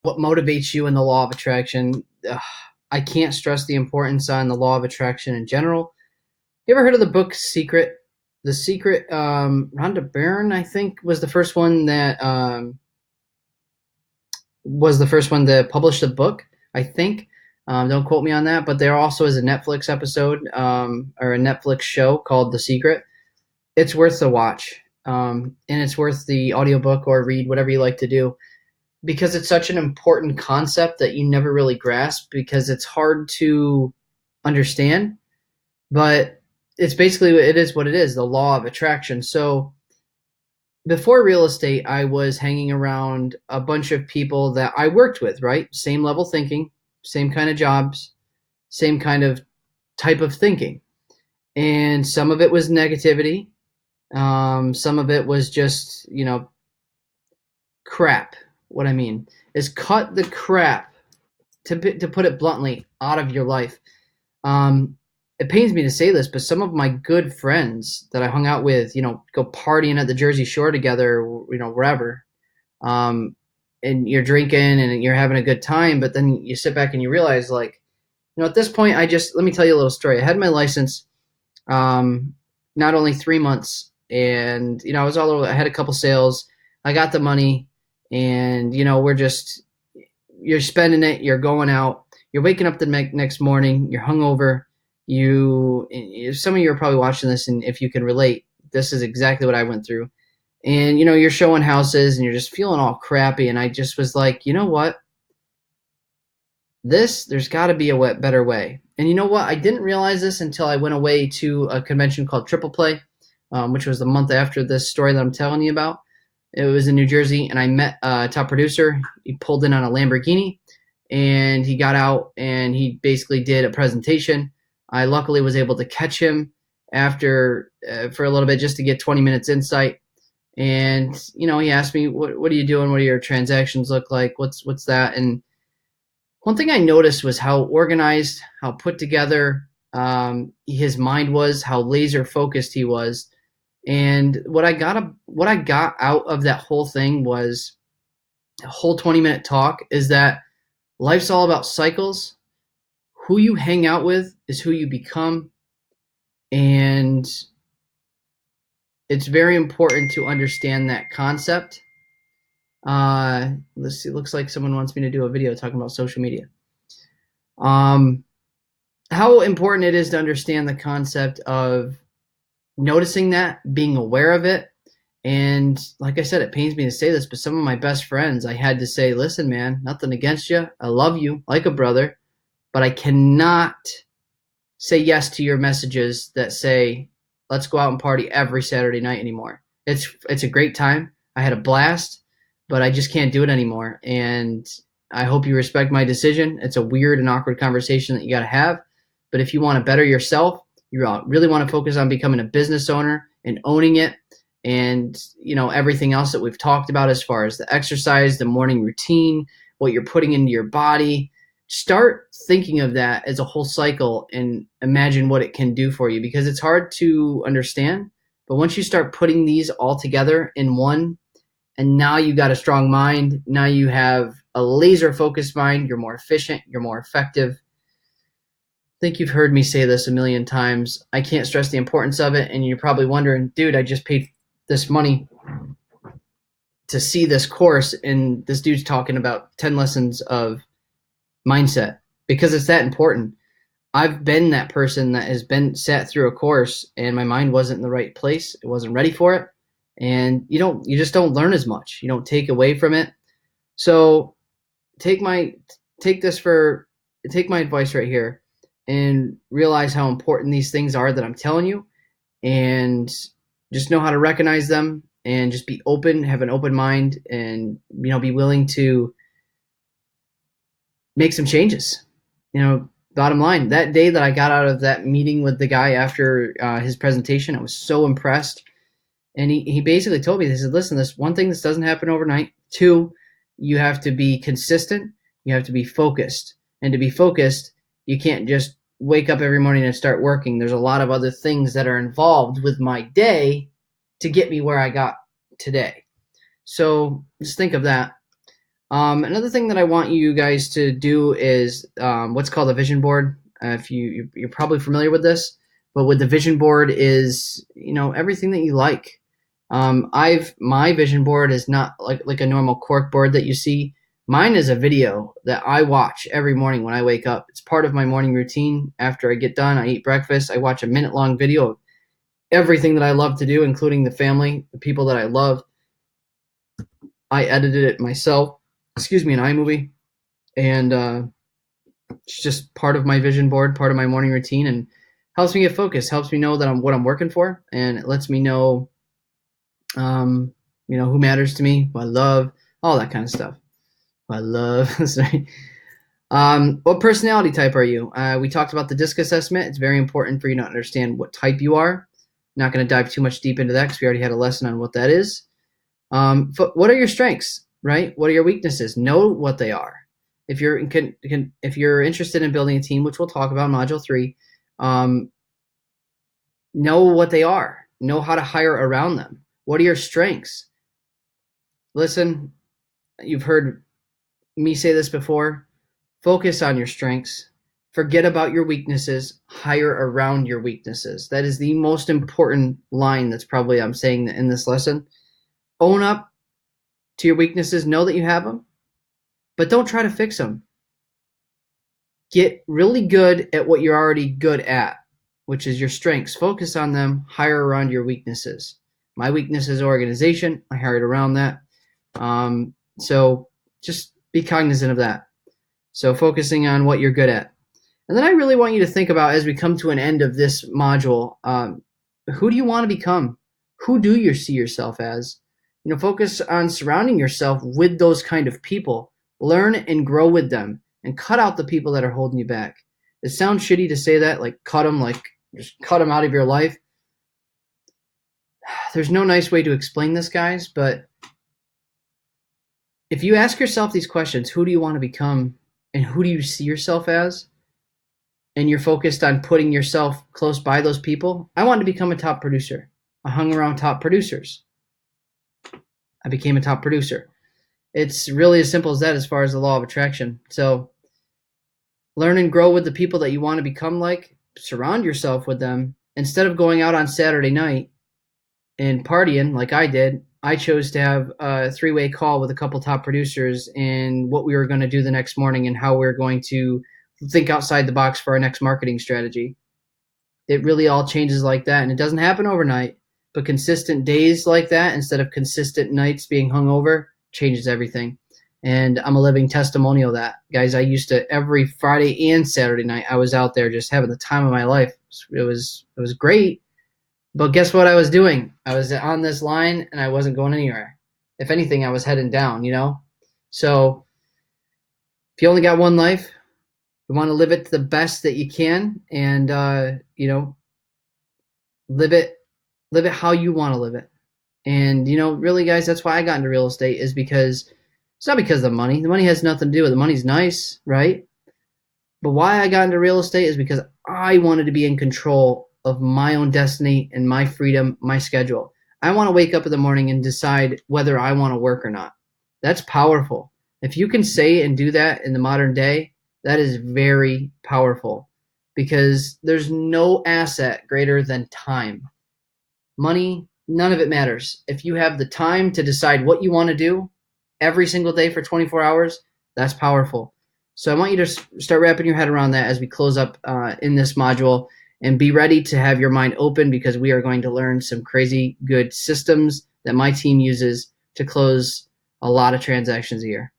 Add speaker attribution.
Speaker 1: what motivates you in the law of attraction. I can't stress the importance on the law of attraction in general. You ever heard of the book Secret? The Secret, Rhonda Byrne, I think, was the first one to publish the book, I think. Don't quote me on that, but there also is a Netflix episode or a Netflix show called The Secret. It's worth the watch, and it's worth the audiobook or read, whatever you like to do, because it's such an important concept that you never really grasp because it's hard to understand. But it's basically, it is what it is, the law of attraction. So before real estate, I was hanging around a bunch of people that I worked with, right? Same level thinking, same kind of jobs, same kind of type of thinking. And some of it was negativity. Some of it was just, crap. What I mean is cut the crap, to put it bluntly, out of your life. Um, it pains me to say this, but some of my good friends that I hung out with, go partying at the Jersey Shore together, wherever, um, and you're drinking and you're having a good time, but then you sit back and you realize, like, at this point, let me tell you a little story. I had my license, not only 3 months, and, I was all over, I had a couple sales, I got the money, and, you're spending it, you're going out, you're waking up the next morning, you're hungover. Some of you are probably watching this, and if you can relate, this is exactly what I went through. And you're showing houses, and you're just feeling all crappy. And I just was like, you know what? There's got to be a better way. And you know what? I didn't realize this until I went away to a convention called Triple Play, which was the month after this story that I'm telling you about. It was in New Jersey, and I met a top producer. He pulled in on a Lamborghini, and he got out, and he basically did a presentation. I luckily was able to catch him after for a little bit, just to get 20 minutes insight. And he asked me, "What are you doing? What do your transactions look like? What's that?" And one thing I noticed was how organized, how put together his mind was, how laser focused he was. And what I got out of that whole thing was a whole 20-minute talk, is that life's all about cycles. Who you hang out with is who you become. And it's very important to understand that concept. Let's see, it looks like someone wants me to do a video talking about social media. How important it is to understand the concept of noticing that, being aware of it. And like I said, it pains me to say this, but some of my best friends, I had to say, listen, man, nothing against you. I love you like a brother, but I cannot say yes to your messages that say, let's go out and party every Saturday night anymore. It's a great time. I had a blast, but I just can't do it anymore. And I hope you respect my decision. It's a weird and awkward conversation that you got to have. But if you want to better yourself, you really want to focus on becoming a business owner and owning it, and everything else that we've talked about as far as the exercise, the morning routine, what you're putting into your body, start thinking of that as a whole cycle and imagine what it can do for you, because it's hard to understand. But once you start putting these all together in one, and now you got a strong mind, now you have a laser focused mind, you're more efficient, you're more effective. I think you've heard me say this a million times. I can't stress the importance of it. And you're probably wondering, dude, I just paid this money to see this course, and this dude's talking about 10 lessons of mindset, because it's that important. I've been that person that has been sat through a course and my mind wasn't in the right place. It wasn't ready for it. And you just don't learn as much. You don't take away from it. So take my advice right here and realize how important these things are that I'm telling you, and just know how to recognize them, and just be open, have an open mind, and be willing to make some changes. Bottom line, that day that I got out of that meeting with the guy after his presentation, I was so impressed. And he basically told me, he said, listen, this one thing, this doesn't happen overnight. 2, you have to be consistent. You have to be focused. And to be focused, you can't just wake up every morning and start working. There's a lot of other things that are involved with my day to get me where I got today. So just think of that. Another thing that I want you guys to do is what's called a vision board. If you're probably familiar with this, but with the vision board is everything that you like. My vision board is not like a normal cork board that you see. Mine is a video that I watch every morning when I wake up. It's part of my morning routine. After I get done, I eat breakfast. I watch a minute-long video of everything that I love to do, including the family, the people that I love. I edited it myself. Excuse me, an iMovie, and it's just part of my vision board, part of my morning routine, and helps me get focused. Helps me know that I'm what I'm working for, and it lets me know, who matters to me, who I love, all that kind of stuff. Who I love. Sorry. What personality type are you? We talked about the DISC assessment. It's very important for you to understand what type you are. Not going to dive too much deep into that because we already had a lesson on what that is. What are your strengths, right? What are your weaknesses? Know what they are. If you're if you're interested in building a team, which we'll talk about in Module 3, know what they are. Know how to hire around them. What are your strengths? Listen, you've heard me say this before. Focus on your strengths. Forget about your weaknesses. Hire around your weaknesses. That is the most important line that's probably I'm saying in this lesson. Own up to your weaknesses. Know that you have them, but don't try to fix them. Get really good at what you're already good at, which is your strengths. Focus on them. Hire around your weaknesses. My weakness is organization. I hired around that. So just be cognizant of that. So focusing on what you're good at. And then I really want you to think about, as we come to an end of this module, who do you want to become? Who do you see yourself as? Focus on surrounding yourself with those kind of people. Learn and grow with them, and cut out the people that are holding you back. It sounds shitty to say that, like cut them, like just cut them out of your life. There's no nice way to explain this, guys, but if you ask yourself these questions, who do you want to become and who do you see yourself as, and you're focused on putting yourself close by those people. I wanted to become a top producer. I hung around top producers. I became a top producer. It's really as simple as that as far as the law of attraction. So learn and grow with the people that you want to become like. Surround yourself with them. Instead of going out on Saturday night and partying like I did, I chose to have a three-way call with a couple top producers and what we were going to do the next morning and how we we're going to think outside the box for our next marketing strategy. It really all changes like that, and it doesn't happen overnight, but consistent days like that instead of consistent nights being hungover changes everything. And I'm a living testimonial of that. Guys, I used to, every Friday and Saturday night, I was out there just having the time of my life. It was great. But guess what I was doing? I was on this line and I wasn't going anywhere. If anything, I was heading down, So if you only got one life, you want to live it to the best that you can, and live it how you want to live it. And really, guys, that's why I got into real estate, is because it's not because of the money. The money has nothing to do with it. The money's nice, right? But why I got into real estate is because I wanted to be in control of my own destiny and my freedom, my schedule. I want to wake up in the morning and decide whether I want to work or not. That's powerful. If you can say and do that in the modern day, that is very powerful, because there's no asset greater than time. Money, none of it matters. If you have the time to decide what you want to do every single day for 24 hours, that's powerful. So I want you to start wrapping your head around that as we close up in this module, and be ready to have your mind open, because we are going to learn some crazy good systems that my team uses to close a lot of transactions a year.